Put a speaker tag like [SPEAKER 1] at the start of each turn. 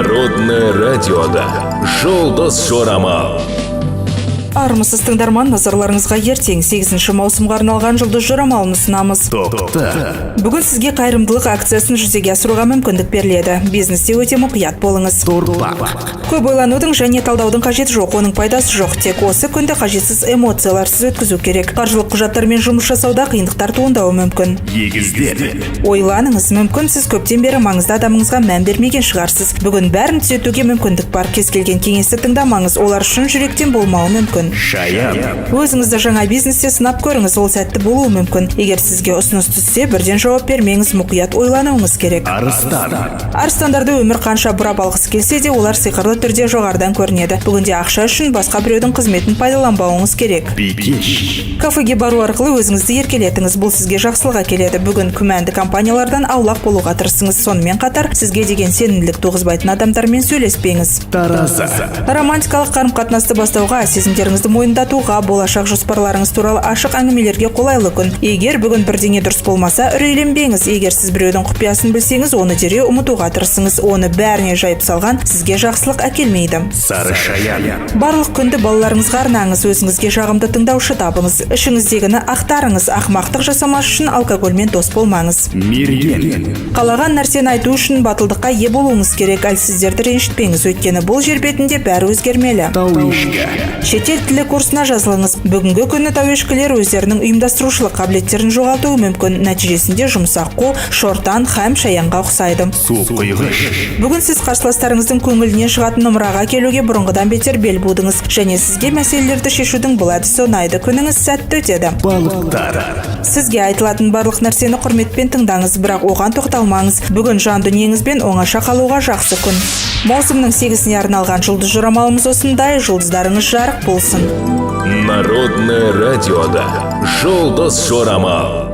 [SPEAKER 1] Народное радиода «Жұлдыз жорамал».
[SPEAKER 2] Армысыз тыңдарман, назарларыңызға ертең 8 маусымға арналған жұлдыз жорамалын ұсынамыз. Бүгін сізге қайырымдылық акциясын жүзеге асыруға мүмкіндік беріледі. Бизнесте өте мұқият болыңыз. Көп ойланудың және талдаудың қажеті жоқ, оның пайдасы жоқ. Тек осы күнді қажетсіз эмоцияларсыз өткізу керек. Қаржылық құжаттармен жұмыс жасауда қиындықтар туындауы мүмкін. Ойланыңыз, мүмкін сіз көптен бері маңызды адамыңызға мән бермеген шығарсыз. Бүгін бәрін түзетуге мүмкіндік бар. Кез келген кеңесті тыңдамаңыз, олар шын жүректен болмауы мүмкін. Өзіңізді жаңа бизнесте сынап көріңіз, ол сәтті болуы мүмкін. Егер сізге ұсыныс түссе, бірден жауап бермеңіз, мұқият ойлануыңыз керек. Арыстандарды өмір қанша бұрап алғысы келсе де, олар сиқырлы түрде жоғарыдан көрінеді. Бүгінде ақша үшін басқа біреудің қызметін пайдаланбауыңыз керек. Кафеге бару арқылы өзіңізді еркелетіңіз, бұл сізге жақсылық әкеледі. Бүгін күмәнді компаниялардан аулақ болуға тырысыңыз. Сонымен қатар, сізге деген сенімділік туғызбайтын адамдармен сөйлеспеңіз. Романтикалық қарым-қатынасты бастауға, сезімдеріңізді мойындатуға, болашақ жоспарларыңыз туралы ашық әңгімелерге қолайлы күн. Егер бүгін бірдеңе дұрыс болмаса, үрейленбеңіз. Егер сіз біреудің құпиясын білсеңіз, оны дереу ұмытуға тырысыңыз. Оны бәріне жайып салған сізге жақсылық әкелмейді. Барлық күнді балаларыңызға арнаңыз, өзіңізге жағымды тыңдаушы табыңыз. Ішіңіздегіні ақтарыңыз, ақымақтық жасамас үшін алкогольмен дос болмаңыз. Қалаған нәрсені айту үшін батылдыққа ие болуыңыз керек. Әлсіздерді ренжітпеңіз, өйткені бұл жер бетінде бәрі өзгермелі. Шетел тілі курсына жазылыңыз. Бүгінгі күні тәуешкілер өздерінің ұйымдастырушылық қабілеттерін жоғалтуы мүмкін. Нәтижесінде жұмсақ қол, шортан һәм шаянға ұқсайды. Бүгін сіз қарсыластарыңыздың көңілінен шығатын ымыраға келуге бұрынғыдан бетер бел будыңыз, және сізге мәселелерді шешудің бұл әдісі ұнайды. Күніңіз сәтті өтеді. Сізге айтылатын барлық нәрсені құрметпен тыңдаңыз, бірақ оған тоқталмаңыз. Бүгін жан дүниеңізбен оңаша қалуға жақсы күн. Маусымның 8-іне арналған жұлдыз жорамалымыз осындай. Жұлдыздарыңыз жарық болсын.
[SPEAKER 1] Народное радиода «Жұлдыз жорамал».